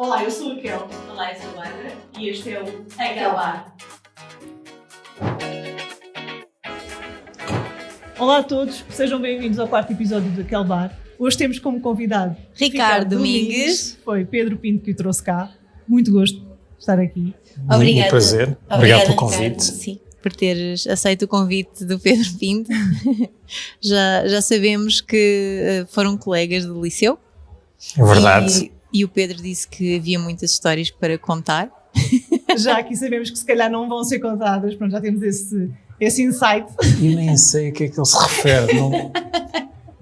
Olá, eu sou a Kel. Olá, eu sou a Bárbara E este é o Acabar. Olá a todos, sejam bem-vindos ao quarto episódio do Acabar. Hoje temos como convidado Ricardo Domingues. Foi Pedro Pinto que o trouxe cá. Muito gosto de estar aqui. Obrigada. Um prazer. Obrigado pelo convite. Sim, por teres aceito o convite do Pedro Pinto. já sabemos que foram colegas do liceu. É verdade. E o Pedro disse que havia muitas histórias para contar. Já aqui sabemos que se calhar não vão ser contadas, pronto, já temos esse insight. Eu nem sei a que é que ele se refere,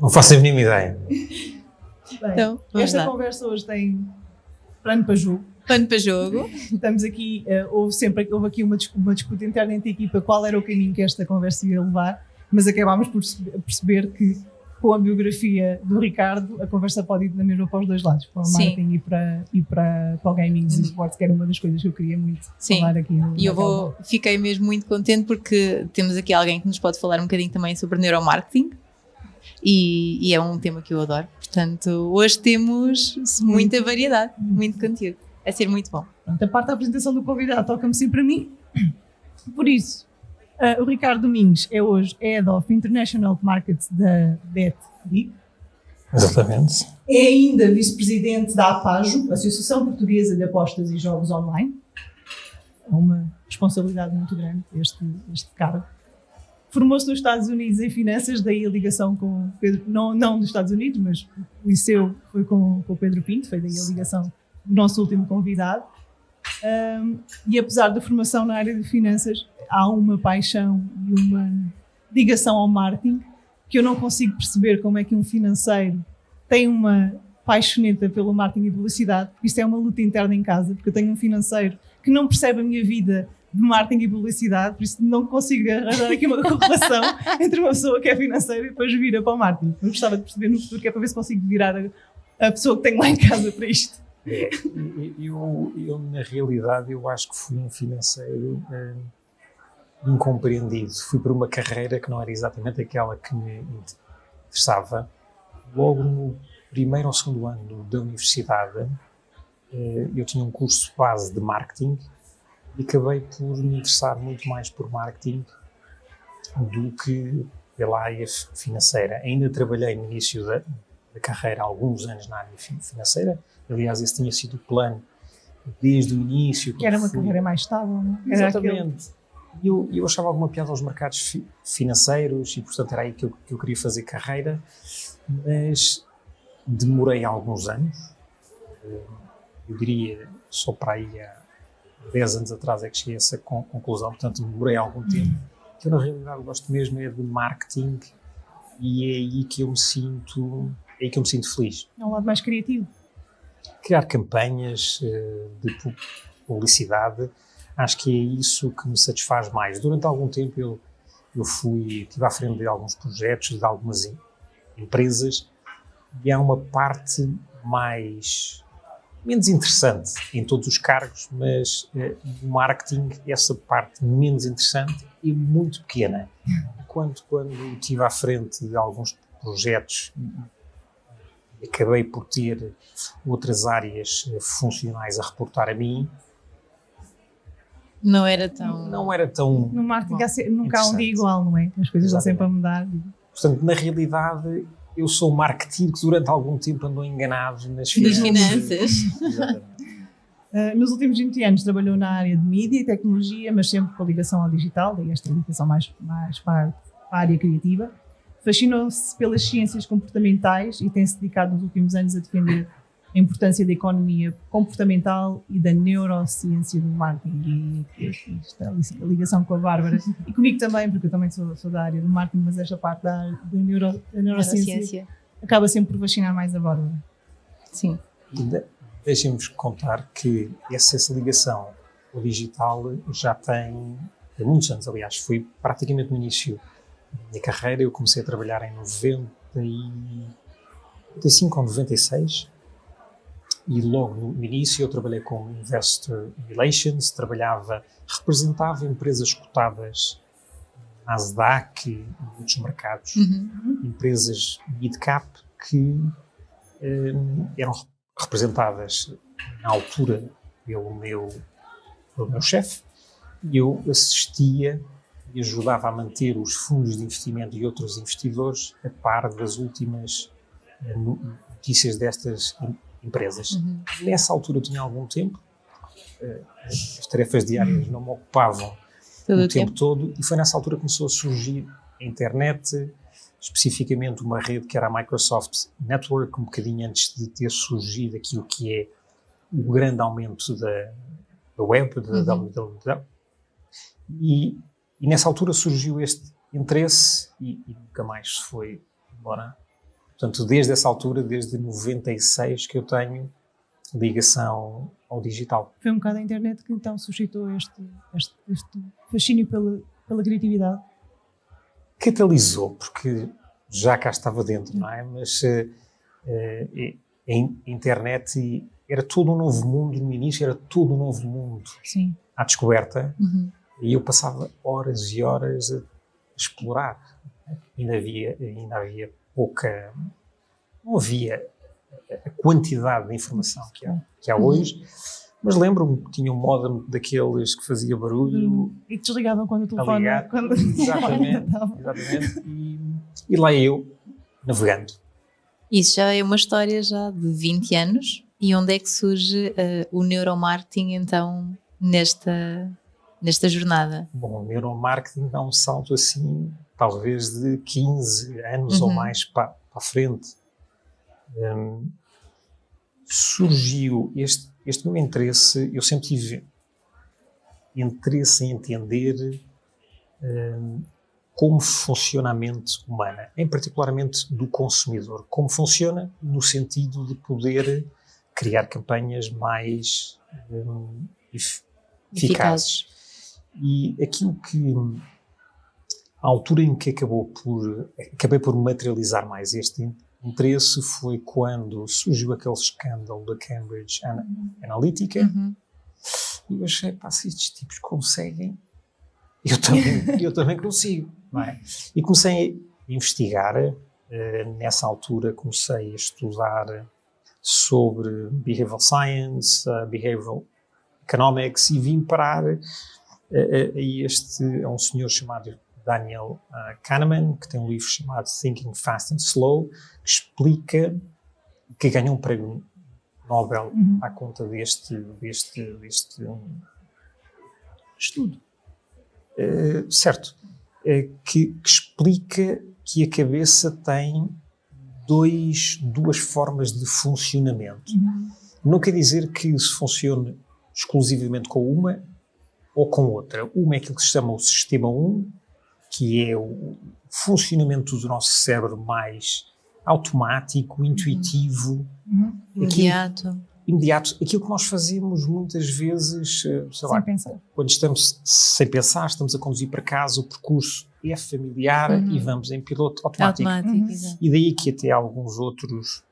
não faço a mínima ideia. Bem, Então, vamos esta lá. conversa hoje tem plano para jogo. Pano para jogo. Estamos aqui, houve aqui uma disputa interna entre a equipa qual era o caminho que esta conversa ia levar, mas acabámos por perceber que com a biografia do Ricardo a conversa pode ir na mesma para os dois lados, para o Sim. marketing e para o gaming e esportes, que era uma das coisas que eu queria muito Sim. falar aqui. E fiquei mesmo muito contente porque temos aqui alguém que nos pode falar um bocadinho também sobre neuromarketing e é um tema que eu adoro. Portanto, hoje temos muita variedade, muito conteúdo. Vai ser muito bom. Pronto, a parte da apresentação do convidado toca-me sempre a mim, por isso o Ricardo Domingues é hoje Head of International Markets da BetLigue. Exatamente. É ainda vice-presidente da APAJO, Associação Portuguesa de Apostas e Jogos Online. É uma responsabilidade muito grande este cargo. Formou-se nos Estados Unidos em finanças, daí a ligação com o Pedro, não dos Estados Unidos, mas o liceu foi com o Pedro Pinto, foi daí a ligação do nosso último convidado. E apesar da formação na área de finanças, há uma paixão e uma ligação ao marketing que eu não consigo perceber como é que um financeiro tem uma paixoneta pelo marketing e publicidade, porque isto é uma luta interna em casa, porque eu tenho um financeiro que não percebe a minha vida de marketing e publicidade, por isso não consigo arranjar aqui uma correlação entre uma pessoa que é financeira e depois vira para o marketing. Eu gostava de perceber no futuro, que é para ver se consigo virar a pessoa que tenho lá em casa para isto. Eu, na realidade, eu acho que fui um financeiro incompreendido. Fui por uma carreira que não era exatamente aquela que me interessava. Logo no primeiro ou segundo ano da universidade, eu tinha um curso base de marketing e acabei por me interessar muito mais por marketing do que pela área financeira. Ainda trabalhei no início da carreira há alguns anos na área financeira. Aliás, esse tinha sido o plano desde o início. Que era uma carreira mais estável, não é? Exatamente. E eu achava alguma piada aos mercados financeiros e, portanto, era aí que eu queria fazer carreira, mas demorei alguns anos. Eu diria, só para aí há 10 anos atrás é que cheguei a essa conclusão, portanto, demorei algum tempo. Eu, na realidade, gosto mesmo é de marketing e é aí que eu me sinto feliz. É um lado mais criativo. Criar campanhas de publicidade, acho que é isso que me satisfaz mais. Durante algum tempo eu estive à frente de alguns projetos, de algumas empresas, e há uma parte menos interessante em todos os cargos, mas no marketing essa parte menos interessante é muito pequena. Quando estive à frente de alguns projetos, acabei por ter outras áreas funcionais a reportar a mim. Não era tão... No marketing nunca há um dia igual, não é? As coisas estão sempre a mudar. Portanto, na realidade, eu sou um marketeer que durante algum tempo andou enganado nas finanças. Exatamente. Nos últimos 20 anos trabalhou na área de mídia e tecnologia, mas sempre com a ligação ao digital, daí esta ligação mais para a área criativa. Fascinou-se pelas ciências comportamentais e tem-se dedicado nos últimos anos a defender a importância da economia comportamental e da neurociência do marketing. E esta ligação com a Bárbara e comigo também, porque eu também sou da área do marketing, mas esta parte da neurociência acaba sempre por fascinar mais a Bárbara. Sim. Deixem-vos contar que essa ligação ao digital já tem há muitos anos, aliás, foi praticamente no início da minha carreira. Eu comecei a trabalhar em 95 ou 96 e logo no início eu trabalhei com Investor Relations, representava empresas cotadas na Nasdaq e muitos mercados, empresas mid-cap que eram representadas na altura, pelo meu chefe, e eu assistia e ajudava a manter os fundos de investimento e outros investidores a par das últimas notícias destas empresas. Nessa altura eu tinha algum tempo, as tarefas diárias não me ocupavam Todo o tempo todo, e foi nessa altura que começou a surgir a internet, especificamente uma rede que era a Microsoft Network, um bocadinho antes de ter surgido aquilo que é o grande aumento da web, da www. E nessa altura surgiu este interesse e nunca mais se foi embora. Portanto, desde essa altura, desde 96, que eu tenho ligação ao digital. Foi um bocado a internet que então suscitou este fascínio pela criatividade. Catalisou, porque já cá estava dentro, não é? Mas a internet era todo um novo mundo, no início era todo um novo mundo. Sim. À descoberta, e eu passava horas e horas a explorar. Ainda havia pouca... Não havia a quantidade de informação que há hoje, mas lembro-me que tinha um modem daqueles que fazia barulho. E que desligavam quando o telefone... Exatamente. E lá eu, navegando. Isso já é uma história já de 20 anos. E onde é que surge o neuromarketing, então, nesta jornada? Bom, o neuromarketing dá um salto assim, talvez de 15 anos ou mais para a frente. Surgiu este meu interesse, eu sempre tive interesse em entender como funciona a mente humana, em particularmente do consumidor, como funciona no sentido de poder criar campanhas mais eficazes. E aquilo que, a altura em que acabei por materializar mais este interesse foi quando surgiu aquele escândalo da Cambridge Analytica. E eu achei, se estes tipos conseguem, eu também consigo. Não é? E comecei a investigar. Nessa altura comecei a estudar sobre Behavioral Science, Behavioral Economics, e vim parar a um senhor chamado Daniel Kahneman, que tem um livro chamado Thinking Fast and Slow, que explica, que ganhou um prémio Nobel à conta deste estudo. Certo. Que explica que a cabeça tem duas formas de funcionamento. Não quer dizer que se funcione exclusivamente com uma ou com outra. Uma é aquilo que se chama o sistema 1, que é o funcionamento do nosso cérebro mais automático, intuitivo, imediato. Aquilo que nós fazemos muitas vezes, sem pensar. Quando estamos sem pensar, estamos a conduzir para casa, o percurso é familiar e vamos em piloto automático. E daí que até alguns outros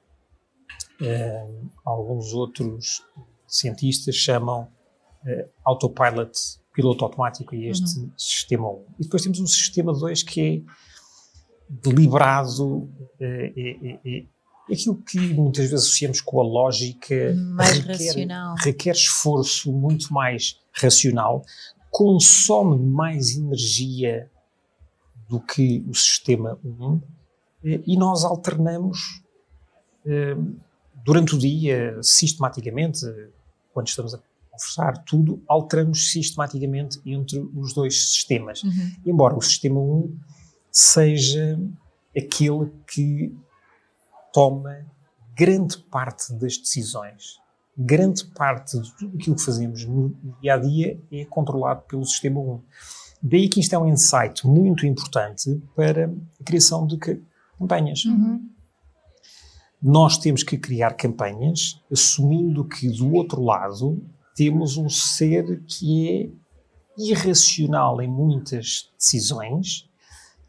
cientistas chamam autopilot, piloto automático, e este sistema 1. E depois temos um sistema 2 que é deliberado, aquilo que muitas vezes associamos com a lógica, mais racional. Requer esforço muito mais racional, consome mais energia do que o sistema 1, e nós alternamos durante o dia, sistematicamente, quando estamos a conversar, tudo, alteramos sistematicamente entre os dois sistemas. Embora o sistema 1 seja aquele que toma grande parte das decisões. Grande parte de tudo aquilo que fazemos no dia-a-dia é controlado pelo sistema 1. Daí que isto é um insight muito importante para a criação de campanhas. Nós temos que criar campanhas assumindo que do outro lado temos um ser que é irracional em muitas decisões,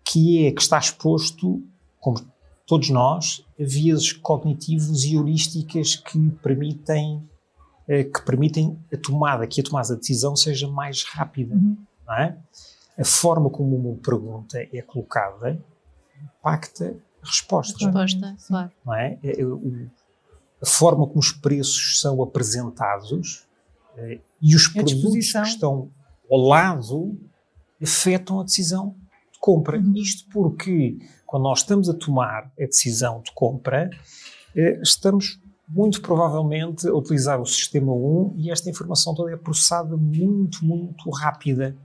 que está exposto, como todos nós, a vias cognitivos e heurísticas que permitem a tomada de decisão seja mais rápida. Não é? A forma como uma pergunta é colocada impacta a resposta. Claro. Não é? a forma como os preços são apresentados e os produtos que estão ao lado afetam a decisão de compra. Isto porque, quando nós estamos a tomar a decisão de compra, estamos muito provavelmente a utilizar o sistema 1 e esta informação toda é processada muito, muito rápida.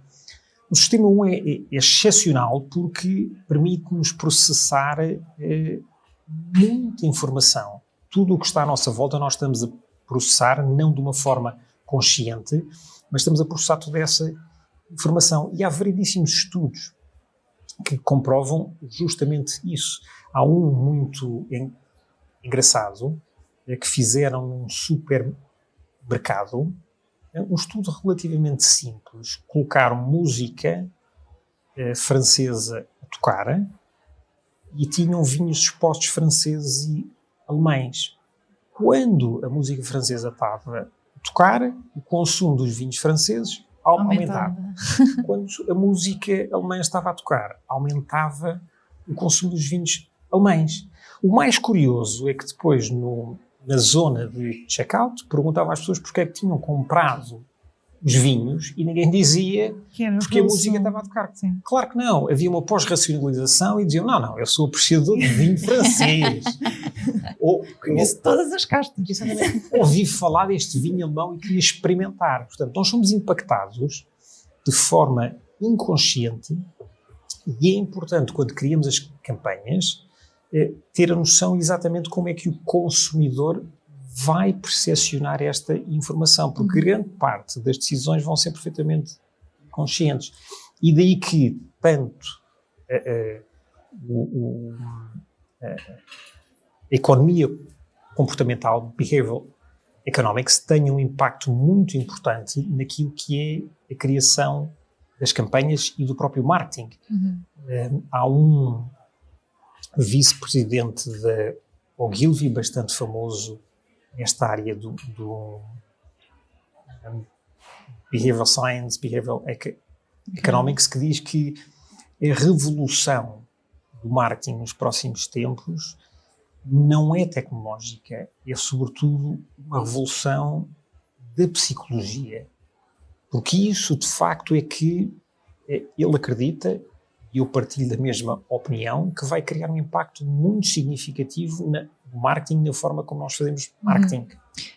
O sistema 1 é excepcional porque permite-nos processar muita informação. Tudo o que está à nossa volta nós estamos a processar, não de uma forma consciente, mas estamos a processar toda essa informação. E há variedíssimos estudos que comprovam justamente isso. Há um muito engraçado que fizeram num supermercado, um estudo relativamente simples. Colocaram música francesa a tocar e tinham vinhos expostos franceses e alemães. Quando a música francesa estava a tocar, o consumo dos vinhos franceses aumentava. Quando a música alemã estava a tocar, aumentava o consumo dos vinhos alemães. O mais curioso é que depois, na zona de checkout, perguntava às pessoas porque é que tinham comprado os vinhos e ninguém dizia porque a música estava a tocar. Sim. Claro que não. Havia uma pós-racionalização e diziam, não, eu sou apreciador de vinho francês. Conheço todas as castas. Ouvi falar deste vinho alemão e queria experimentar. Portanto, nós somos impactados de forma inconsciente e é importante, quando criamos as campanhas, ter a noção exatamente como é que o consumidor vai percepcionar esta informação, porque grande parte das decisões vão ser perfeitamente conscientes. E daí que tanto a economia comportamental, behavioral economics, tenha um impacto muito importante naquilo que é a criação das campanhas e do próprio marketing. Há um vice-presidente da Ogilvy, bastante famoso nesta área do behavioral science, behavioral economics, que diz que a revolução do marketing nos próximos tempos não é tecnológica, é sobretudo uma revolução da psicologia. Porque isso, de facto, é que ele acredita, e eu partilho da mesma opinião, que vai criar um impacto muito significativo no marketing, na forma como nós fazemos marketing.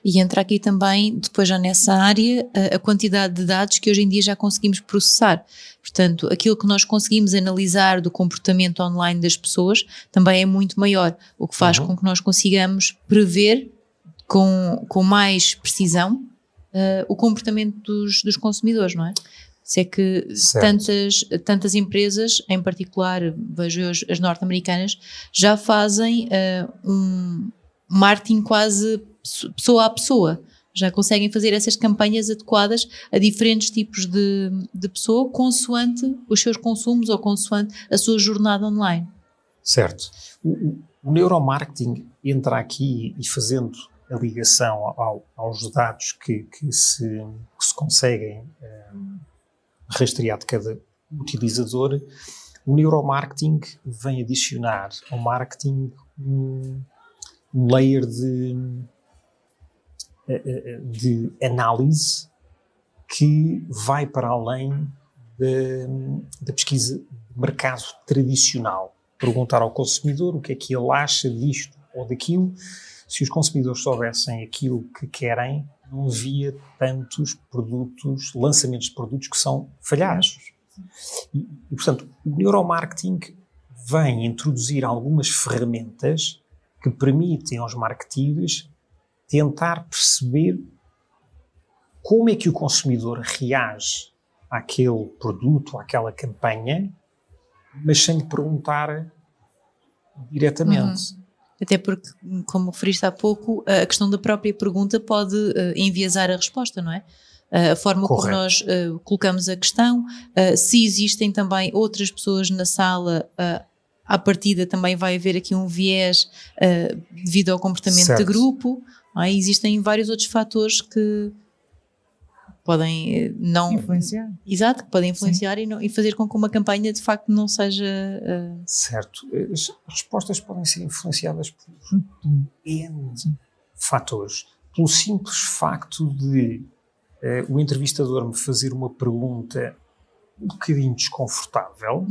E entra aqui também, depois já nessa área, a quantidade de dados que hoje em dia já conseguimos processar. Portanto, aquilo que nós conseguimos analisar do comportamento online das pessoas também é muito maior, o que faz com que nós consigamos prever com mais precisão o comportamento dos consumidores, não é? Se é que tantas empresas, em particular, vejo as norte-americanas, já fazem um marketing quase pessoa a pessoa. Já conseguem fazer essas campanhas adequadas a diferentes tipos de pessoa, consoante os seus consumos ou consoante a sua jornada online. Certo. O neuromarketing entra aqui e fazendo a ligação aos dados que se conseguem rastrear de cada utilizador, o neuromarketing vem adicionar ao marketing um layer de análise que vai para além da pesquisa de mercado tradicional. Perguntar ao consumidor o que é que ele acha disto ou daquilo. Se os consumidores soubessem aquilo que querem, não havia tantos produtos, lançamentos de produtos que são falhados. E portanto, o neuromarketing vem introduzir algumas ferramentas que permitem aos marketeers tentar perceber como é que o consumidor reage àquele produto, àquela campanha, mas sem lhe perguntar diretamente. Até porque, como referiste há pouco, a questão da própria pergunta pode enviesar a resposta, não é? A forma como nós colocamos a questão, se existem também outras pessoas na sala, à partida também vai haver aqui um viés devido ao comportamento de grupo, não é? Existem vários outros fatores que podem não influenciar. Exato, que podem influenciar e fazer com que uma campanha de facto não seja certo. As respostas podem ser influenciadas por N fatores. Pelo simples facto de o entrevistador me fazer uma pergunta um bocadinho desconfortável,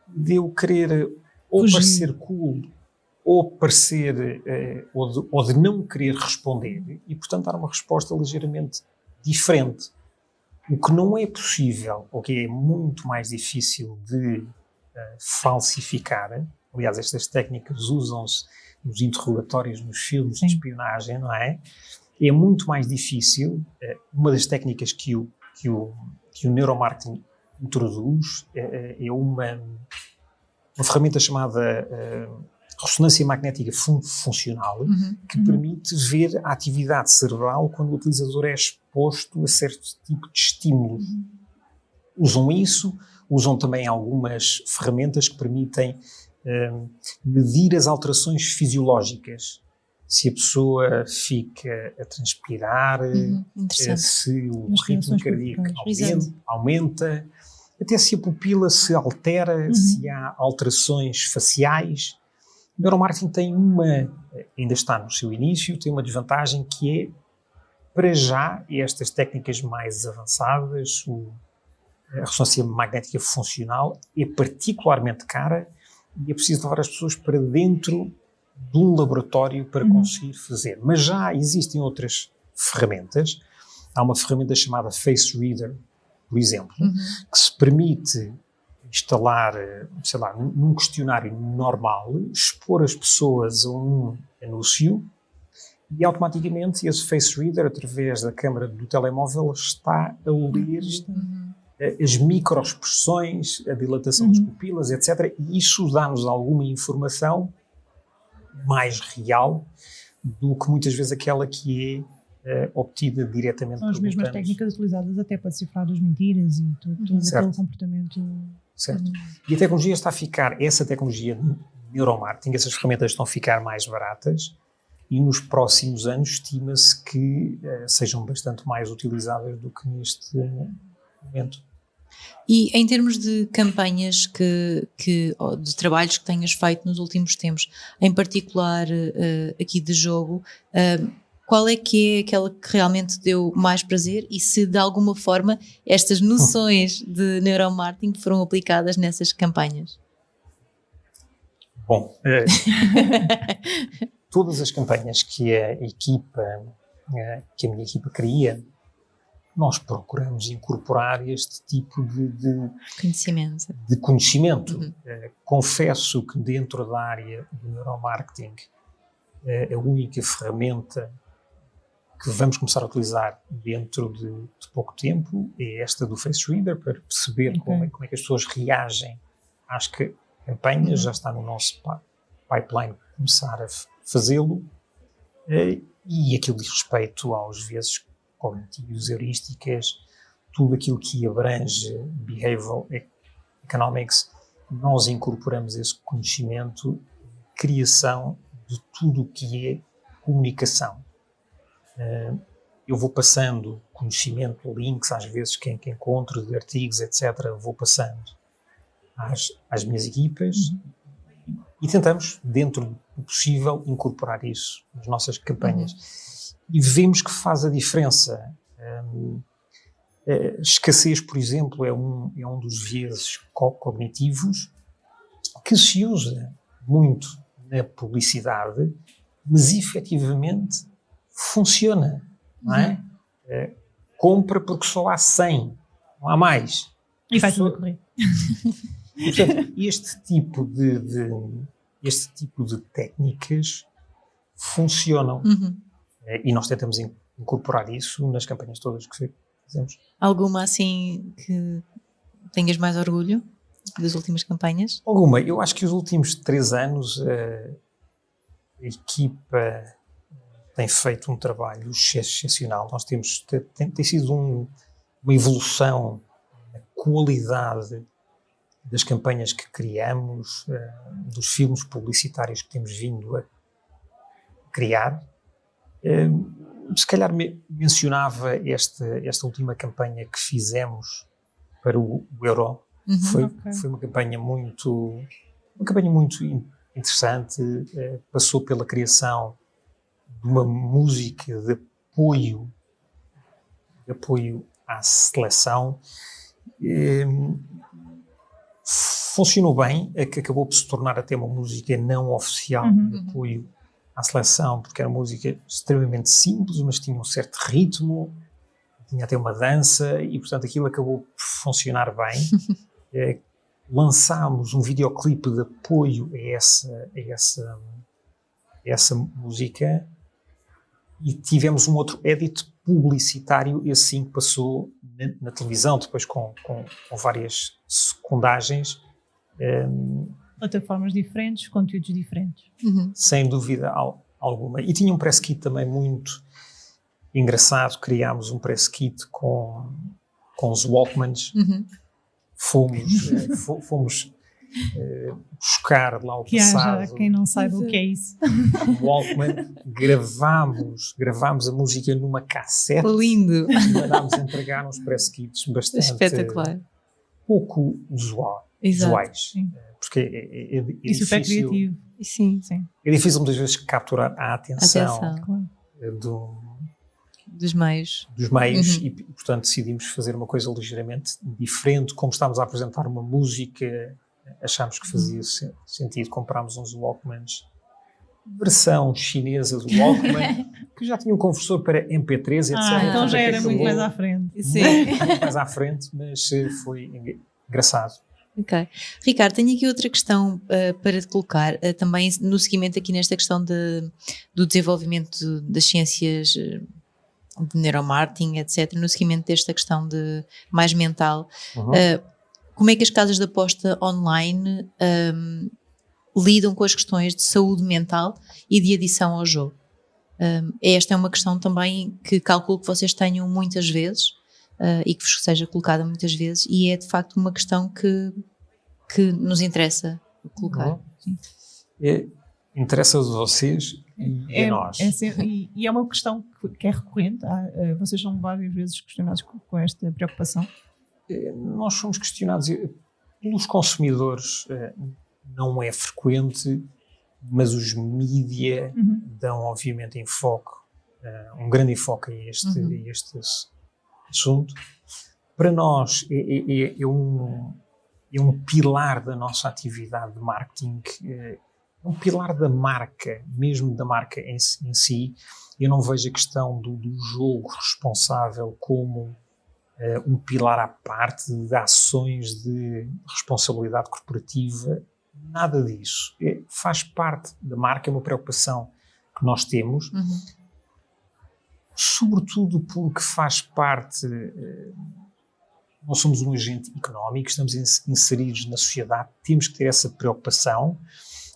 de eu querer ou Fugir. parecer cool, ou parecer, ou de não querer responder, e portanto dar uma resposta ligeiramente diferente. O que não é possível, ou que é muito mais difícil de falsificar, aliás, estas técnicas usam-se nos interrogatórios, nos filmes de espionagem, não é? É muito mais difícil. Uma das técnicas que o neuromarketing introduz é uma ferramenta chamada ressonância magnética funcional, que permite ver a atividade cerebral quando o utilizador é exposto a certo tipo de estímulos. Usam isso, usam também algumas ferramentas que permitem medir as alterações fisiológicas. Se a pessoa fica a transpirar, se o ritmo cardíaco aumenta, até se a pupila se altera, se há alterações faciais. O neuromarketing tem ainda está no seu início, tem uma desvantagem que é, para já, estas técnicas mais avançadas, a ressonância magnética funcional, é particularmente cara e é preciso levar as pessoas para dentro de um laboratório para conseguir fazer. Mas já existem outras ferramentas. Há uma ferramenta chamada Face Reader, por exemplo, que se permite instalar, sei lá, num questionário normal, expor as pessoas a um anúncio e automaticamente esse Face Reader, através da câmara do telemóvel, está a ler as microexpressões, a dilatação das pupilas, etc. E isso dá-nos alguma informação mais real do que muitas vezes aquela que é obtida diretamente. São as mesmas técnicas utilizadas até para decifrar as mentiras e todo aquele comportamento. Certo. E a tecnologia está a ficar, essa tecnologia de neuromarketing, essas ferramentas estão a ficar mais baratas e nos próximos anos estima-se que sejam bastante mais utilizadas do que neste momento. E em termos de campanhas de trabalhos que tenhas feito nos últimos tempos, em particular aqui de jogo, qual é que é aquela que realmente deu mais prazer e se de alguma forma estas noções de neuromarketing foram aplicadas nessas campanhas? Bom, todas as campanhas que a minha equipa cria, nós procuramos incorporar este tipo de conhecimento. Confesso que dentro da área do neuromarketing, a única ferramenta que vamos começar a utilizar dentro de pouco tempo é esta do Face Reader, para perceber como é que as pessoas reagem às campanhas. Já está no nosso pipeline começar a fazê-lo. E aquilo diz respeito aos viéses cognitivos, heurísticas, tudo aquilo que abrange behavioral economics, nós incorporamos esse conhecimento, criação de tudo o que é comunicação. Eu vou passando conhecimento, links, às vezes que encontro de artigos, etc., vou passando às minhas equipas e tentamos, dentro do possível, incorporar isso nas nossas campanhas. E vemos que faz a diferença. Escassez, por exemplo, é um dos vieses cognitivos que se usa muito na publicidade, mas efetivamente funciona, não é? Compra porque só há 100, não há mais. E vai tudo a correr. Portanto, este tipo de técnicas funcionam. E nós tentamos incorporar isso nas campanhas todas que fazemos. Alguma assim que tenhas mais orgulho das últimas campanhas? Alguma. Eu acho que os últimos 3 anos a equipa tem feito um trabalho excepcional. Nós tem sido uma evolução na qualidade das campanhas que criamos, dos filmes publicitários que temos vindo a criar. Se calhar mencionava esta última campanha que fizemos para o Euro. Foi uma campanha muito interessante. Passou pela criação de uma música de apoio à seleção. Funcionou bem, que acabou por se tornar até uma música não oficial de apoio à seleção, porque era uma música extremamente simples, mas tinha um certo ritmo, tinha até uma dança, e portanto aquilo acabou por funcionar bem. Lançámos um videoclipe de apoio a essa música e tivemos um outro edit publicitário, esse sim que passou na televisão, depois com várias secundagens. Plataformas diferentes, conteúdos diferentes. Sem dúvida alguma. E tinha um press kit também muito engraçado. Criámos um press kit com os Walkmans. Fomos buscar lá o que passado. Haja quem não saiba o que é isso. Walkman, gravámos a música numa cassete. Lindo! E mandámos entregar uns press kits bastante espetacular, pouco usuais. Sim. Porque é E super difícil, criativo. sim, é difícil muitas vezes capturar a atenção Claro. dos meios. dos meios e, portanto, decidimos fazer uma coisa ligeiramente diferente. Como estávamos a apresentar uma música, achámos que fazia sentido. Comprámos uns Walkmans, versão chinesa do Walkman, que já tinha um conversor para MP3, etc. Então já era Acabou muito mais à frente. Sim. muito mais à frente, mas foi engraçado. Ok. Ricardo, tenho aqui outra questão para te colocar, também no seguimento aqui nesta questão do desenvolvimento das ciências de neuromarketing, etc., no seguimento desta questão de mais mental. Como é que as casas de aposta online lidam com as questões de saúde mental e de adição ao jogo? Esta é uma questão também que calculo que vocês tenham muitas vezes e que vos seja colocada muitas vezes, e é de facto uma questão que nos interessa colocar. Interessa-vos a vocês e a nós. E é uma questão que é recorrente. Vocês são várias vezes questionados com esta preocupação. Nós somos questionados pelos consumidores, não é frequente, mas os mídia dão obviamente um grande enfoque a este assunto. Para nós é um pilar da nossa atividade de marketing, é um pilar da marca, mesmo da marca em si. Eu não vejo a questão do jogo responsável como um pilar à parte de ações de responsabilidade corporativa, nada disso. Faz parte da marca, é uma preocupação que nós temos, sobretudo porque faz parte. Nós somos um agente económico, estamos inseridos na sociedade, temos que ter essa preocupação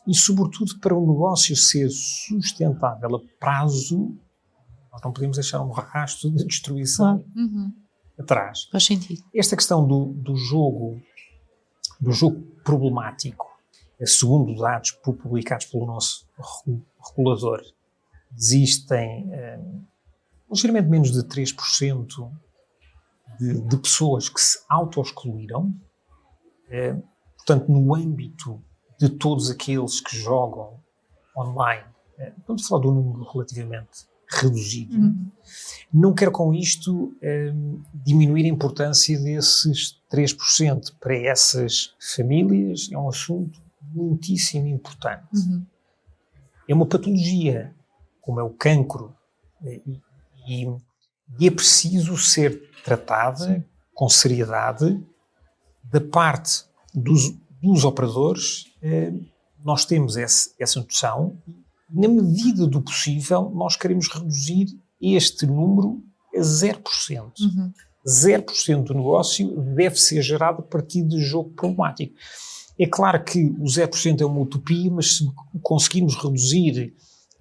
e, sobretudo, para o negócio ser sustentável a prazo, nós não podemos deixar um rastro de destruição atrás. Faz sentido. Esta questão do jogo problemático, segundo dados publicados pelo nosso regulador, existem ligeiramente menos de 3% de pessoas que se auto-excluíram. Portanto, no âmbito de todos aqueles que jogam online, vamos falar de um número relativamente reduzido. Não quero com isto diminuir a importância desses 3%. Para essas famílias é um assunto muitíssimo importante. É uma patologia, como é o cancro, e é preciso ser tratada com seriedade da parte dos operadores. Nós temos essa noção e, na medida do possível, nós queremos reduzir este número a 0%. 0% do negócio deve ser gerado a partir de jogo problemático. É claro que o 0% é uma utopia, mas se conseguirmos reduzir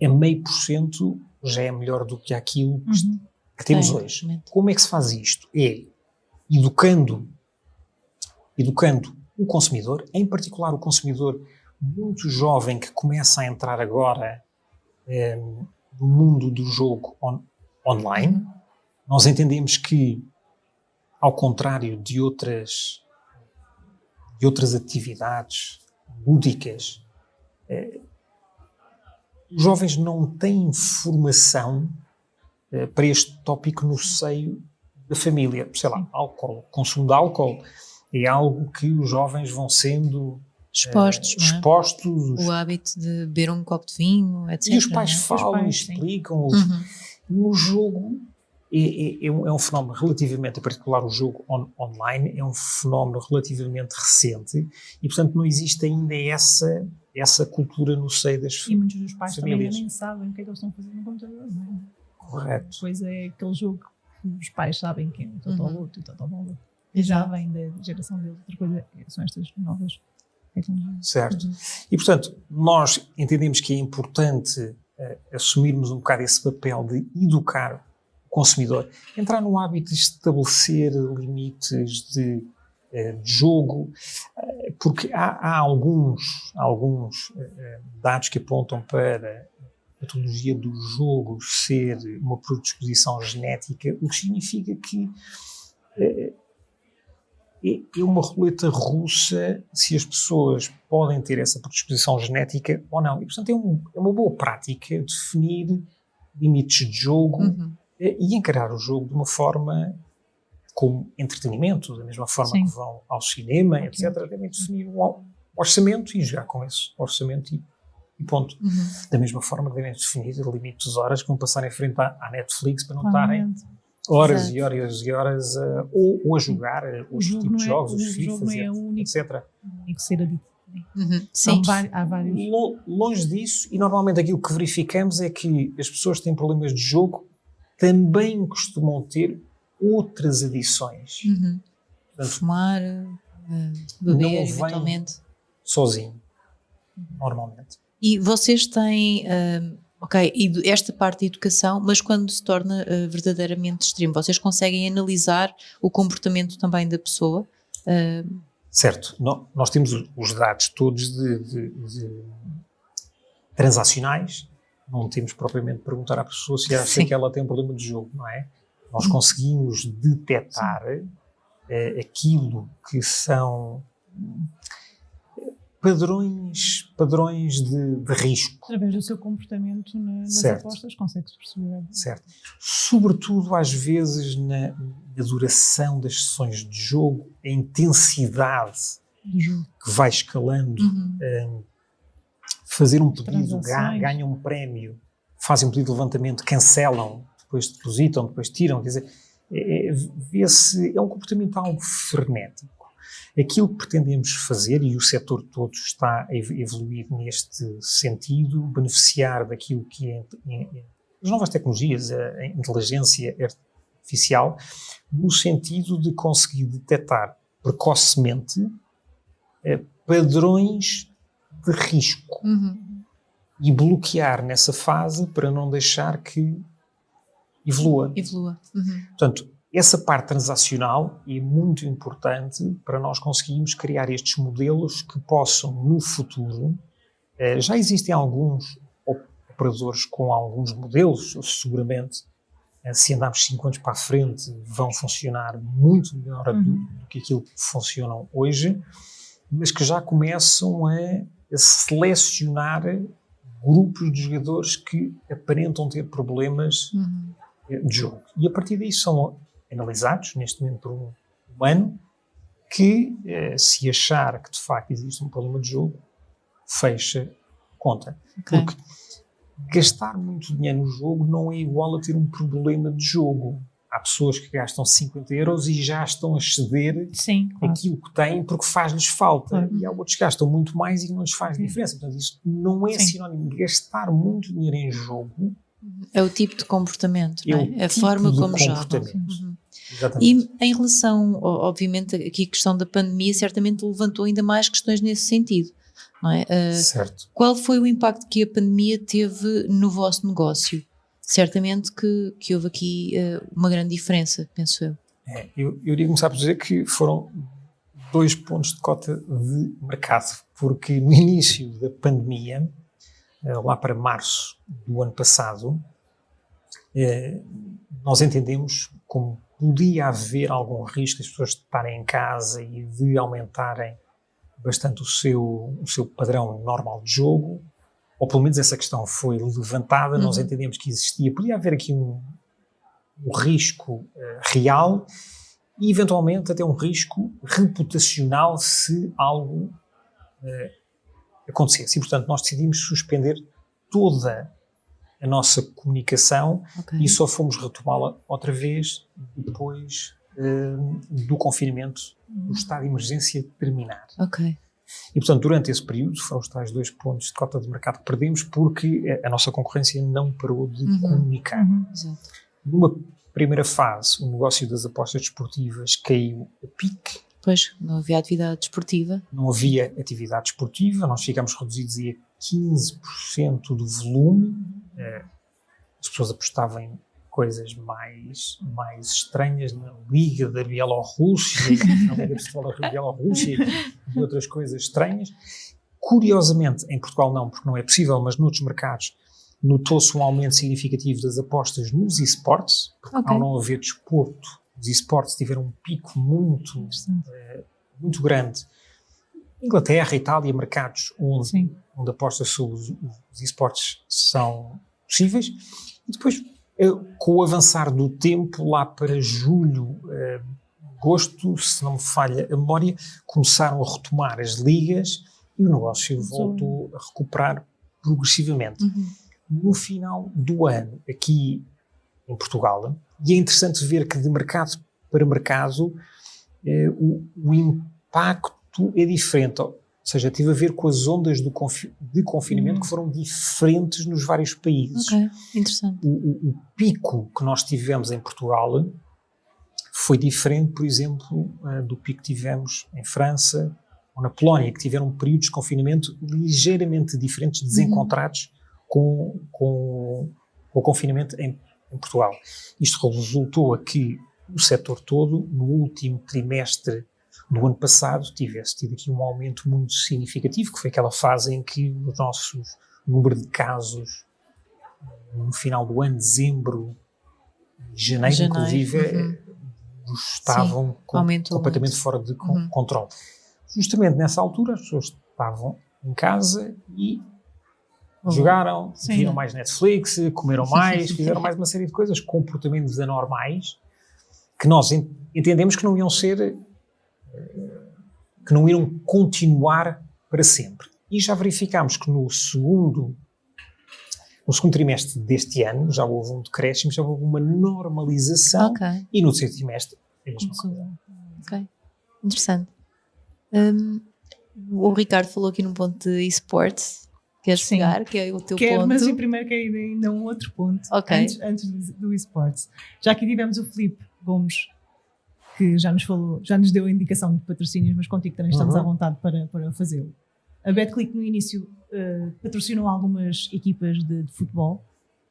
a 0,5%, já é melhor do que aquilo que temos hoje. Como é que se faz isto? É educando o consumidor, em particular o consumidor muito jovem que começa a entrar agora no mundo do jogo online. Nós entendemos que, ao contrário de outras atividades lúdicas, os jovens não têm formação para este tópico no seio da família. Sei lá, álcool, consumo de álcool é algo que os jovens vão sendo expostos, não é? expostos. O hábito de beber um copo de vinho, etc. E os pais não é? falam e explicam. No jogo é um fenómeno relativamente, em particular o jogo online, é um fenómeno relativamente recente e, portanto, não existe ainda essa cultura no seio das famílias. E muitos dos pais também ainda nem sabem o que é que eles estão fazendo no computador, não é? Correto. Depois é aquele jogo que os pais sabem que é o Total Loto e o Total Bola. E já vem da geração deles. Outra coisa são estas novas tecnologias. Certo. E, portanto, nós entendemos que é importante assumirmos um bocado esse papel de educar o consumidor, entrar no hábito de estabelecer limites de jogo, porque há alguns dados que apontam para a patologia do jogo ser uma predisposição genética, o que significa que é uma roleta russa se as pessoas podem ter essa predisposição genética ou não. E, portanto, é uma boa prática definir limites de jogo e encarar o jogo de uma forma como entretenimento, da mesma forma que vão ao cinema, etc. Devem definir um orçamento e jogar com esse orçamento e ponto. Da mesma forma que devem definir limites de horas que vão passar em frente à Netflix para não estarem horas e horas e horas ou a jogar os tipos de jogos, os FIFAs, etc. Tem que ser adictivo. Sim. Há vários. Longe disso, e normalmente aquilo que verificamos é que as pessoas que têm problemas de jogo também costumam ter outras adições. Portanto, fumar, beber, eventualmente. Sozinho, normalmente. E vocês têm, esta parte de educação, mas quando se torna verdadeiramente extremo, vocês conseguem analisar o comportamento também da pessoa? Certo. Nós temos os dados todos de transacionais, não temos propriamente perguntar à pessoa se acha que ela tem um problema de jogo, não é? Nós conseguimos detectar aquilo que são padrões de risco. Através do seu comportamento nas apostas, consegue-se perceber. Certo. Sobretudo, às vezes, na duração das sessões de jogo, a intensidade do jogo que vai escalando, fazer um pedido, ganham um prémio, fazem um pedido de levantamento, cancelam, depois depositam, depois tiram, quer dizer, vê-se, é um comportamento algo frenético. Aquilo que pretendemos fazer, e o setor todo está a evoluir neste sentido, beneficiar daquilo que é as novas tecnologias, a inteligência artificial, no sentido de conseguir detectar precocemente padrões de risco e bloquear nessa fase para não deixar que evolua. Portanto, essa parte transacional é muito importante para nós conseguirmos criar estes modelos que possam, no futuro, já existem alguns operadores com alguns modelos, seguramente, se andarmos 5 anos para a frente, vão funcionar muito melhor do que aquilo que funcionam hoje, mas que já começam a selecionar grupos de jogadores que aparentam ter problemas de jogo. E a partir daí são analisados, neste momento por um humano, que se achar que de facto existe um problema de jogo, fecha conta. Porque gastar muito dinheiro no jogo não é igual a ter um problema de jogo. Há pessoas que gastam 50 euros e já estão a ceder aquilo que têm porque faz-lhes falta. E há outros que gastam muito mais e não lhes faz diferença. Portanto, isso não é sinónimo de gastar muito dinheiro em jogo. É o tipo de comportamento, não é? A forma como jogam. Exatamente. E em relação, obviamente, aqui a questão da pandemia certamente levantou ainda mais questões nesse sentido, não é? Certo. Qual foi o impacto que a pandemia teve no vosso negócio? Certamente que houve aqui uma grande diferença, penso eu. Eu iria começar por dizer que foram 2 pontos de cota de mercado, porque no início da pandemia, lá para março do ano passado, nós entendemos como podia haver algum risco das pessoas estarem em casa e de aumentarem bastante o seu padrão normal de jogo, ou pelo menos essa questão foi levantada, nós entendemos que podia haver aqui um risco real e eventualmente até um risco reputacional se algo acontecesse. E, portanto, nós decidimos suspender toda a nossa comunicação e só fomos retomá-la outra vez depois do confinamento, do estado de emergência terminar. E, portanto, durante esse período foram os tais 2 pontos de cota de mercado que perdemos porque a nossa concorrência não parou de comunicar. Exato. Numa primeira fase, o negócio das apostas desportivas caiu a pique. Pois, não havia atividade desportiva. Não havia atividade desportiva, nós ficámos reduzidos a 15% do volume. As pessoas apostavam em coisas mais estranhas na Liga da Bielorrússia, na Liga de Futebol da Bielorrússia e outras coisas estranhas. Curiosamente, em Portugal não, porque não é possível, mas noutros mercados notou-se um aumento significativo das apostas nos esportes, porque ao não haver desporto, os esportes tiveram um pico muito grande. Inglaterra, Itália, mercados onde apostas sobre os esportes são possíveis. E depois, com o avançar do tempo, lá para julho, agosto, se não me falha a memória, começaram a retomar as ligas e o negócio voltou a recuperar progressivamente. No final do ano, aqui em Portugal, e é interessante ver que de mercado para mercado o impacto é diferente, ou seja, teve a ver com as ondas de confinamento que foram diferentes nos vários países. Interessante. O pico que nós tivemos em Portugal foi diferente, por exemplo, do pico que tivemos em França ou na Polónia, que tiveram períodos de confinamento ligeiramente diferentes, desencontrados com o confinamento em Portugal. Isto resultou a que o setor todo, no último trimestre do ano passado, tivesse tido aqui um aumento muito significativo, que foi aquela fase em que o nosso número de casos no final do ano, dezembro, janeiro inclusive, estavam completamente fora de controle. Justamente nessa altura as pessoas estavam em casa e jogaram, viram mais Netflix, comeram mais, fizeram mais uma série de coisas, comportamentos anormais, que nós entendemos que não iam ser, que não iam continuar para sempre. E já verificámos que no segundo trimestre deste ano já houve um decréscimo, já houve uma normalização e no terceiro trimestre é a mesma coisa. Interessante. O Ricardo falou aqui num ponto de esportes. Queres chegar, que é o teu ponto? Mas eu primeiro quero ir ainda a um outro ponto, antes do esportes. Já aqui tivemos o Filipe Gomes, que já nos falou, já nos deu a indicação de patrocínios, mas contigo também estamos à vontade para fazê-lo. A Betclic no início patrocinou algumas equipas de futebol,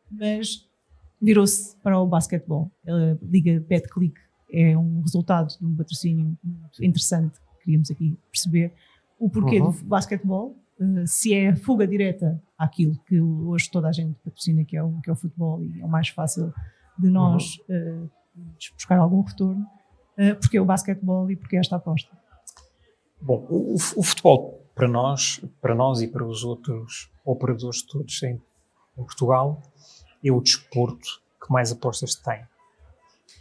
mas virou-se para o basquetebol. A Liga Betclic é um resultado de um patrocínio muito interessante, queríamos aqui perceber o porquê do basquetebol, se é fuga direta àquilo que hoje toda a gente patrocina, que é o futebol, e é o mais fácil de nós buscar algum retorno, porque é o basquetebol e porque é esta aposta. Bom, o futebol para nós e para os outros operadores todos em Portugal é o desporto que mais apostas tem.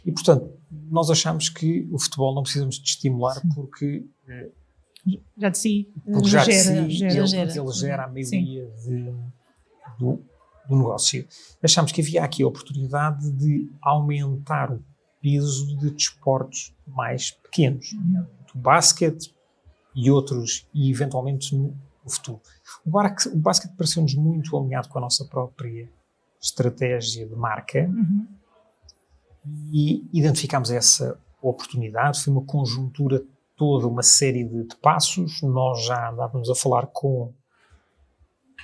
E, portanto, nós achamos que o futebol não precisamos de estimular porque já de si, porque ele gera a maioria do negócio. Achámos que havia aqui a oportunidade de aumentar o peso de desportos mais pequenos, do basquete e outros, e eventualmente no futuro. O basquete pareceu-nos muito alinhado com a nossa própria estratégia de marca e identificámos essa oportunidade. Foi uma conjuntura, toda uma série de passos. Nós já andávamos a falar com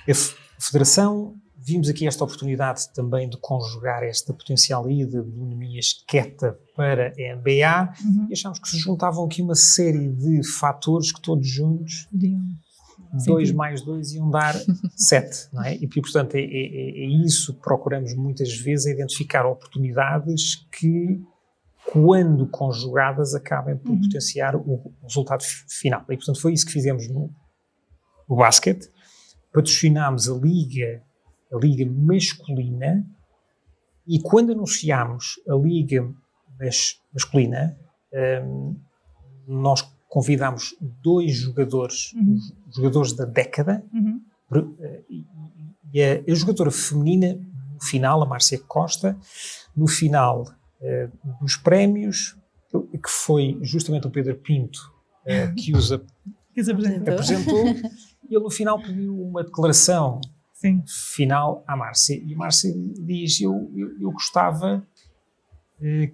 a Federação, vimos aqui esta oportunidade também de conjugar esta potencial ida do Nemias Queta para a NBA e achámos que se juntavam aqui uma série de fatores que todos juntos, 2 mais 2 iam dar 7, não é? E portanto é isso que procuramos muitas vezes, é identificar oportunidades que, quando conjugadas, acabem por potenciar o resultado final. E, portanto, foi isso que fizemos no basquete. patrocinámos a Liga masculina, e quando anunciámos a Liga masculina, nós convidámos 2 jogadores, os jogadores da década, e a jogadora feminina, no final, a Márcia Costa, no final dos prémios, que foi justamente o Pedro Pinto que os apresentou, e ele no final pediu uma declaração final à Márcia, e a Márcia diz: eu gostava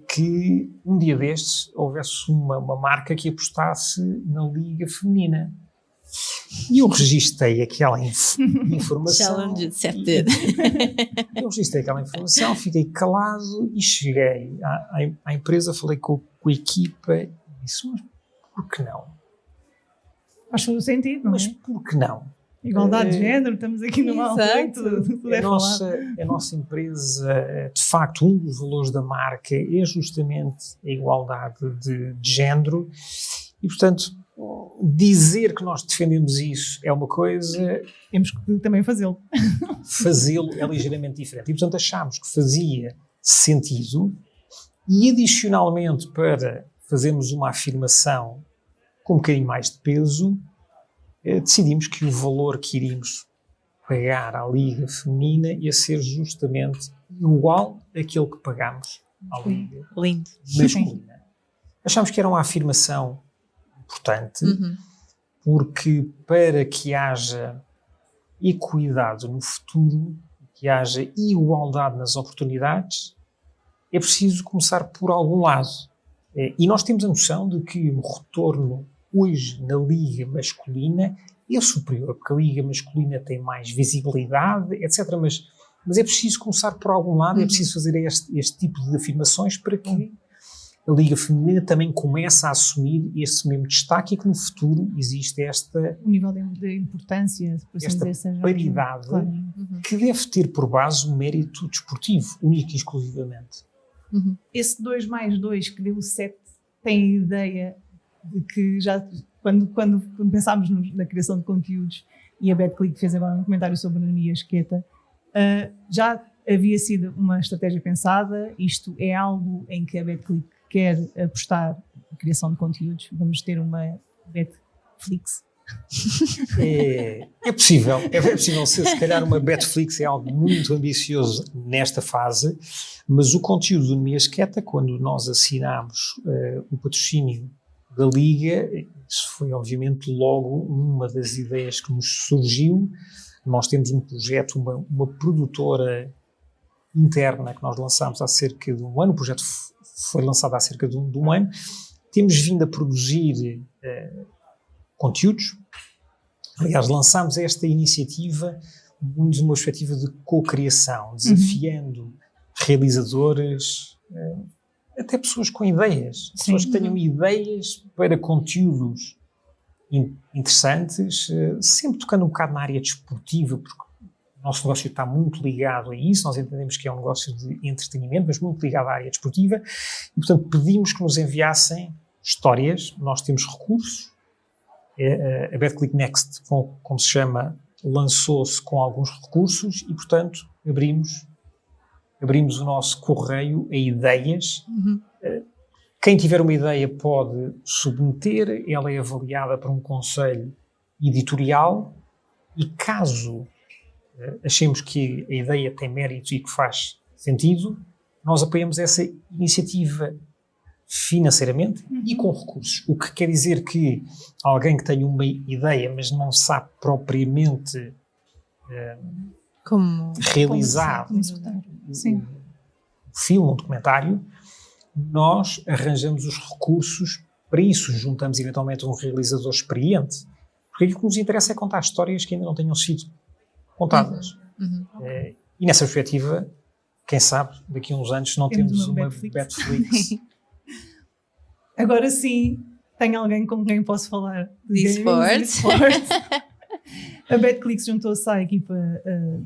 que um dia destes houvesse uma marca que apostasse na Liga Feminina. E eu registrei aquela informação. Challenge accepted. Eu registrei aquela informação, fiquei calado e cheguei à empresa, falei com a equipa e disse: mas por que não? Faz todo o sentido, não é? Mas por que não? Igualdade de género, estamos aqui numa altura que tudo é falado. A nossa empresa, de facto, um dos valores da marca é justamente a igualdade de género, e, portanto, dizer que nós defendemos isso é uma coisa, temos que também fazê-lo. Fazê-lo é ligeiramente diferente. E, portanto, achámos que fazia sentido, e, adicionalmente, para fazermos uma afirmação com um bocadinho mais de peso, decidimos que o valor que iríamos pagar à Liga Feminina ia ser justamente igual àquele que pagámos à Liga Masculina. Achámos que era uma afirmação importante, porque para que haja equidade no futuro, que haja igualdade nas oportunidades, é preciso começar por algum lado. E nós temos a noção de que o retorno hoje na Liga Masculina é superior, porque a Liga Masculina tem mais visibilidade, etc. Mas é preciso começar por algum lado, é preciso fazer este tipo de afirmações para que a Liga Feminina também comece a assumir este mesmo destaque, e que no futuro existe o nível de importância, por assim esta dizer, paridade, que deve ter por base o mérito desportivo, único e exclusivamente. Esse 2+2 que deu 7 tem a ideia de que já, quando pensámos na criação de conteúdos, e a BetClick fez agora um comentário sobre a Mia Esqueta, já havia sido uma estratégia pensada. Isto é algo em que a BetClick quer apostar na criação de conteúdos. Vamos ter uma Betflix. É possível, se calhar uma Betflix é algo muito ambicioso nesta fase, mas o conteúdo do Mia Esqueta, quando nós assinámos o patrocínio da Liga, isso foi obviamente logo uma das ideias que nos surgiu. Nós temos um projeto, uma produtora interna que nós lançámos há cerca de um ano, o projeto foi lançado há cerca de um ano. Temos vindo a produzir conteúdos. Aliás, lançámos esta iniciativa muito numa perspectiva de co-criação, desafiando realizadores, até pessoas com ideias, pessoas que tenham ideias para conteúdos interessantes, sempre tocando um bocado na área desportiva, porque o nosso negócio está muito ligado a isso. Nós entendemos que é um negócio de entretenimento, mas muito ligado à área desportiva, e, portanto, pedimos que nos enviassem histórias. Nós temos recursos. A BetClick Next, como se chama, lançou-se com alguns recursos e, portanto, abrimos o nosso correio a ideias. Quem tiver uma ideia pode submeter, ela é avaliada por um conselho editorial, e caso achemos que a ideia tem mérito e que faz sentido, nós apoiamos essa iniciativa financeiramente e com recursos. O que quer dizer que alguém que tenha uma ideia, mas não sabe propriamente como realizar um filme, um documentário, nós arranjamos os recursos para isso. Juntamos eventualmente um realizador experiente, porque aquilo que nos interessa é contar histórias que ainda não tenham sido contadas. E nessa perspectiva, quem sabe, daqui a uns anos não temos uma Betflix. Agora sim, tenho alguém com quem posso falar de esportes. A BetClick juntou-se à equipa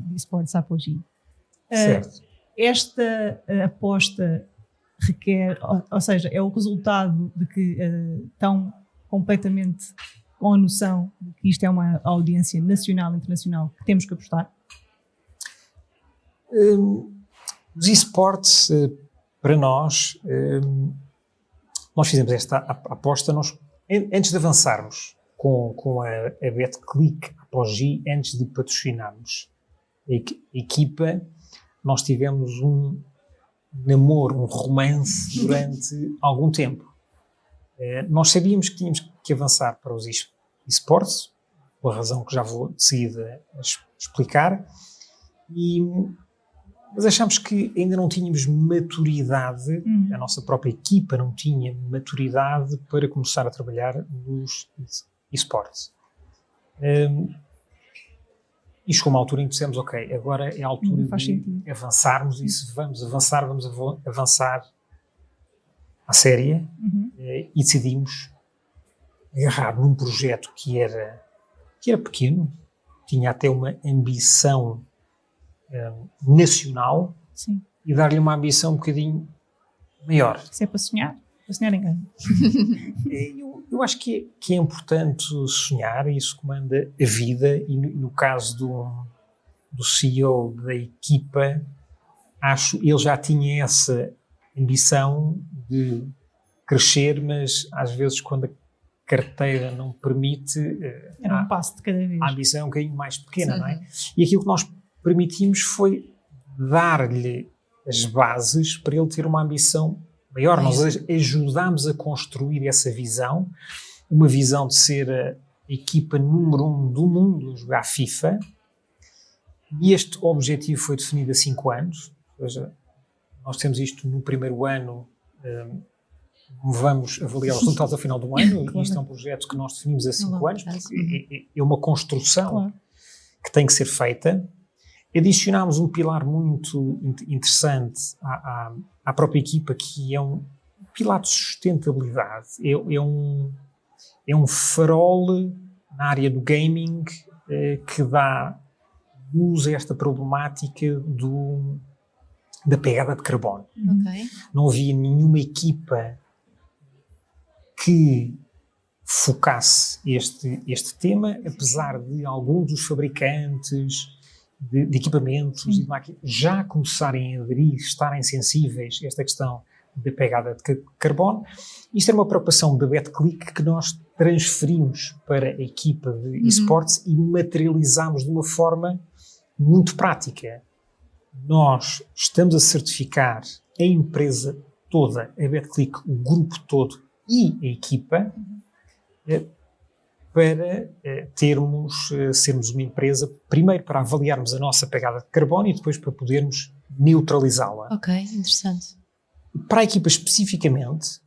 de esportes Apogee. Certo. Esta aposta requer, ou seja, é o resultado de que estão completamente com a noção de que isto é uma audiência nacional e internacional que temos que apostar? Os esportes, para nós fizemos esta aposta, antes de avançarmos com a BetClick após G, antes de patrocinarmos a equipa, nós tivemos um namoro, um romance durante algum tempo. Nós sabíamos que tínhamos que avançar para os esportes, pela razão que já vou de seguida explicar, mas achámos que ainda não tínhamos maturidade, a nossa própria equipa não tinha maturidade para começar a trabalhar nos esportes. E chegou uma altura em que dissemos, ok, agora é a altura de avançarmos, e se vamos avançar à séria, e decidimos agarrar num projeto que era pequeno, tinha até uma ambição nacional. Sim. E dar-lhe uma ambição um bocadinho maior. Se é para sonhar ninguém. Eu acho que é importante sonhar, e isso comanda a vida, e no caso do CEO da equipa, ele já tinha essa ambição de crescer, mas às vezes quando a carteira não permite, era um passo de cada vez. A ambição é um bocadinho mais pequena, não é? E aquilo que nós permitimos foi dar-lhe as bases para ele ter uma ambição maior. Nós ajudámos a construir essa visão, uma visão de ser a equipa número 1 do mundo a jogar FIFA, e este objetivo foi definido há 5 anos, ou seja, nós temos isto no primeiro ano, vamos avaliar os resultados ao final do ano, claro. E isto é um projeto que nós definimos há 5 anos, porque é uma construção que tem que ser feita. Adicionámos um pilar muito interessante à própria equipa, que é um pilar de sustentabilidade. É um farol na área do gaming que dá luz a esta problemática da pegada de carbono. Okay. Não havia nenhuma equipa que focasse este tema, apesar de alguns dos fabricantes de equipamentos e de máquinas já começarem a aderir, estarem sensíveis a esta questão da pegada de carbono. Isto era uma preocupação da BetClick que nós transferimos para a equipa de esportes e materializámos de uma forma muito prática. Nós estamos a certificar a empresa toda, a BetClick, o grupo todo e a equipa, para sermos uma empresa, primeiro para avaliarmos a nossa pegada de carbono e depois para podermos neutralizá-la. Ok, interessante. Para a equipa especificamente,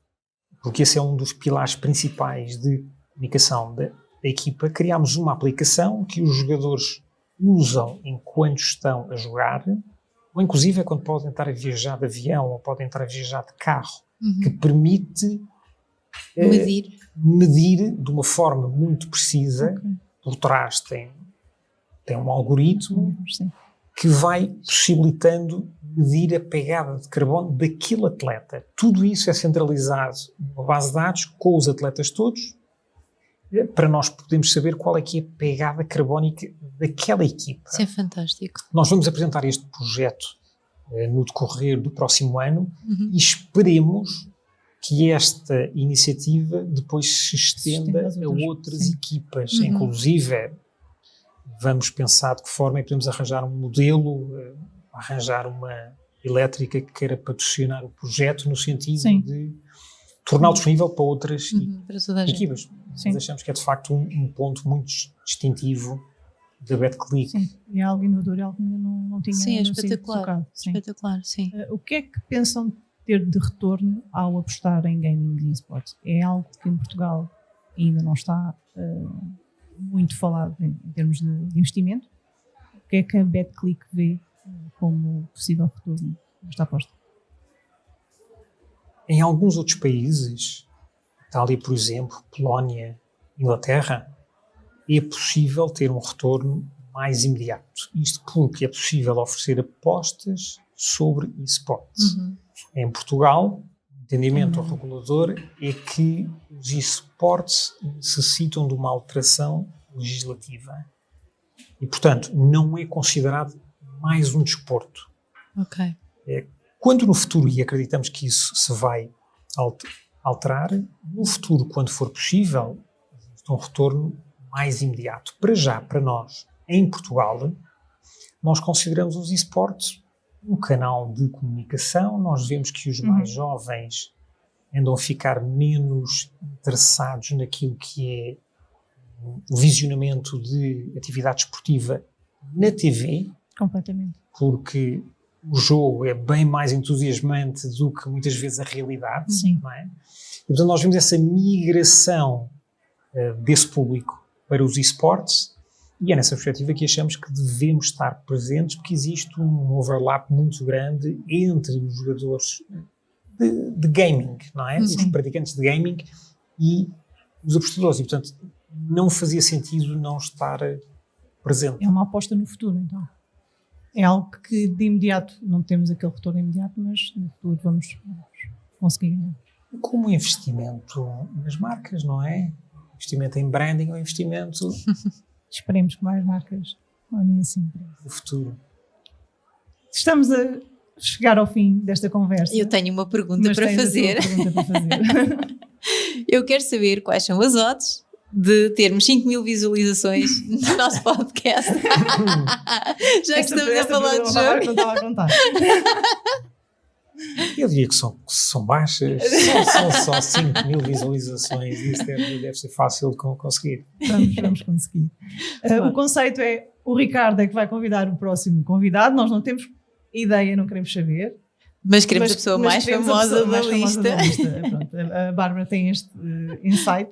porque esse é um dos pilares principais de comunicação da equipa, criámos uma aplicação que os jogadores usam enquanto estão a jogar, ou inclusive quando podem estar a viajar de avião ou podem estar a viajar de carro, que permite medir de uma forma muito precisa. Por trás tem um algoritmo que vai possibilitando medir a pegada de carbono daquele atleta. Tudo isso é centralizado numa base de dados com os atletas todos, para nós podermos saber qual é que é a pegada carbónica daquela equipa. Isso é fantástico. Nós vamos apresentar este projeto no decorrer do próximo ano e esperemos que esta iniciativa depois se estenda a outras equipas. Inclusive, vamos pensar de que forma é que podemos arranjar um modelo, arranjar uma elétrica que queira patrocinar o projeto no sentido de torná-lo disponível para outras equipas. Nós achamos que é de facto um ponto muito distintivo da BetClick. Sim, é algo inovador, é algo que ainda não tinha sido espetacular. Espetacular, sim. O que é que pensam ter de retorno ao apostar em gaming e esportes? É algo que em Portugal ainda não está muito falado em termos de investimento. O que é que a BetClick vê como possível retorno nesta aposta? Em alguns outros países, Itália, por exemplo, Polónia, Inglaterra, é possível ter um retorno mais imediato. Isto porque é possível oferecer apostas sobre esportes. Em Portugal, entendimento regulador é que os esportes necessitam de uma alteração legislativa e, portanto, não é considerado mais um desporto. Ok. Quando no futuro, e acreditamos que isso se vai alterar, no futuro, quando for possível, um retorno mais imediato. Para já, para nós, em Portugal, nós consideramos os esportes um canal de comunicação. Nós vemos que os mais jovens andam a ficar menos interessados naquilo que é o visionamento de atividade esportiva na TV. Completamente. Porque o jogo é bem mais entusiasmante do que muitas vezes a realidade. Sim. Não é? E, portanto, nós vemos essa migração desse público para os esportes e é nessa perspectiva que achamos que devemos estar presentes, porque existe um overlap muito grande entre os jogadores de gaming, não é? Os praticantes de gaming e os apostadores. E, portanto, não fazia sentido não estar presente. É uma aposta no futuro, então. É algo que de imediato não temos aquele retorno imediato, mas no futuro vamos conseguir ganhar. Como investimento nas marcas, não é? Investimento em branding ou investimento Esperemos que mais marcas olhem assim. no futuro. Estamos a chegar ao fim desta conversa. Eu tenho uma pergunta mas para tens a tua fazer. pergunta para fazer. Eu quero saber quais são as odds de termos 5.000 visualizações no nosso podcast. Já que estamos a falar de jogo. Não estava a contar. Eu diria que são baixas, são só 5.000 visualizações e isso deve ser fácil de conseguir. Vamos conseguir. O conceito é, o Ricardo é que vai convidar o próximo convidado, nós não temos ideia, não queremos saber. Mas queremos a pessoa mas mais queremos a famosa pessoa da mais famosa lista. da lista. Pronto, a Bárbara tem este insight,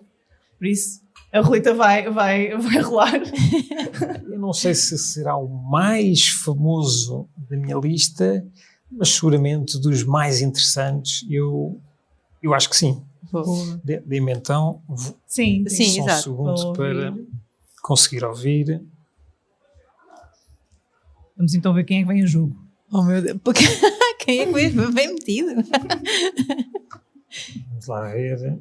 por isso a roleta vai rolar. Eu não sei se será o mais famoso da minha lista, mas seguramente dos mais interessantes, eu acho que sim. Dê-me então Sim, Sim, só um exato. segundo para conseguir ouvir. Vamos então ver quem é que vem a jogo. Oh meu Deus, porque quem é que foi bem metido? Vamos lá ver.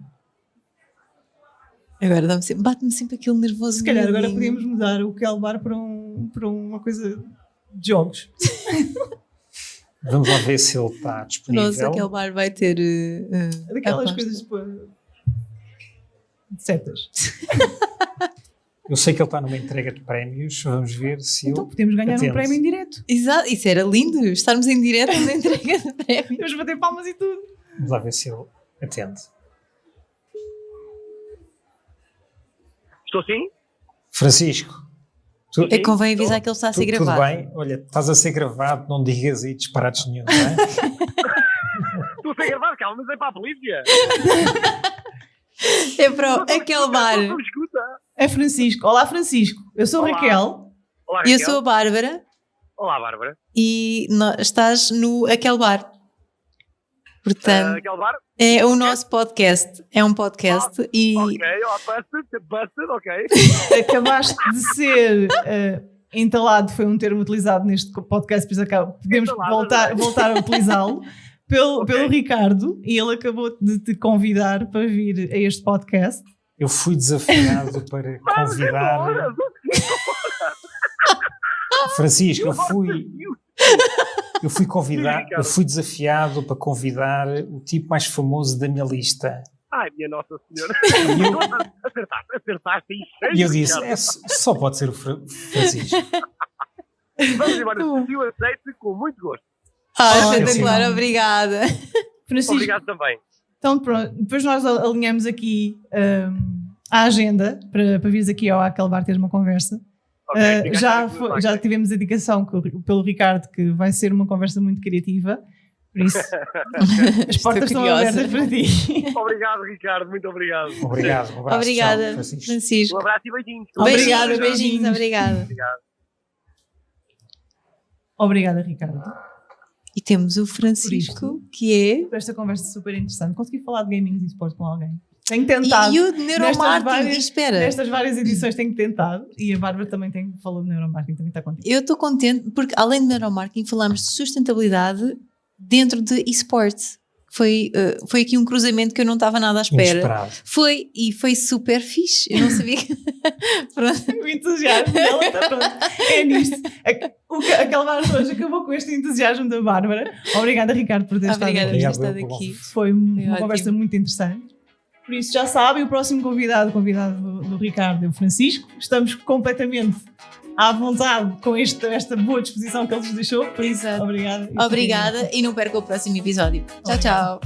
Agora bate-me sempre aquele nervoso. Se calhar agora miudinho. podíamos mudar o Kelbar para uma coisa de jogos. Vamos lá ver se ele está disponível. Nossa, aquele bar vai ter. Daquelas aposta. coisas tipo, de setas. Eu sei que ele está numa entrega de prémios. Vamos ver se Então ele podemos ganhar atende. um prémio em direto. Exato, isso era lindo, estarmos em direto na entrega de prémio. Vamos bater palmas e tudo. Vamos lá ver se ele atende. Estou sim? Francisco. É que convém avisar que ele está a ser gravado. Tudo bem? Olha, estás a ser gravado, não digas aí disparates nenhum, não é? Estou a ser gravado, calma, mas é para a polícia. É para aquele bar. Não me escuta. É Francisco. Olá, Francisco. Eu sou a Olá. Raquel. Olá, Eu Raquel. sou a Bárbara Olá, Bárbara. e estás no aquele bar. Portanto, Aquele bar? é o nosso podcast. É um podcast e Ok, busted, ok. Acabaste de ser entalado, foi um termo utilizado neste podcast, por isso podemos Entalado, voltar a utilizá-lo. Pelo Ok. Ricardo, e ele acabou de te convidar para vir a este podcast. Eu fui desafiado para convidar. Embora. Francisco, eu fui convidado, Ricardo. eu fui desafiado para convidar o tipo mais famoso da minha lista. Ai, minha Nossa Senhora. Acertaste em cheio. E eu disse, Ricardo. só pode ser o Francisco. Vamos embora. Eu aceito com muito gosto. espetacular, sim. obrigada. Francisco, Obrigado também. então pronto, depois nós alinhamos aqui a agenda para vires aqui ao Aquele Bar ter uma conversa. Ok, fica Já aqui. tivemos a indicação pelo Ricardo que vai ser uma conversa muito criativa, por isso as portas estão curiosa. abertas para ti. Obrigado, Ricardo. Muito obrigado. Obrigado, um abraço. Obrigada, Tchau, Francisco. Francisco. Um abraço e beijinhos. Obrigada, Beijinhos, beijinhos, beijinhos. obrigada. Obrigado. Obrigada, Ricardo, E temos o Francisco, que por esta conversa super interessante. Consegui falar de gaming e esporte com alguém. Tenho é. tentado. E o de neuromarketing, espera. Nestas várias edições tenho tentado. E a Bárbara também falou de neuromarketing, também está contigo. Eu estou contente porque, além de neuromarketing, falamos de sustentabilidade dentro de esportes. foi aqui um cruzamento que eu não estava nada à espera. Inesperado. Foi super fixe. Eu não sabia que... Pronto. O entusiasmo dela está pronto. É nisto. Aquela Bárbara hoje acabou com este entusiasmo da Bárbara. Obrigada, Ricardo, por ter estado Obrigada por aqui. ter Obrigado estado pelo aqui. Foi uma ótimo. conversa muito interessante. Por isso, já sabem, o próximo convidado do Ricardo é o Francisco. Estamos completamente à vontade com esta boa disposição que ele nos deixou. Por isso, Exato. obrigada. Obrigada e não perca o próximo episódio. Tchau, tchau.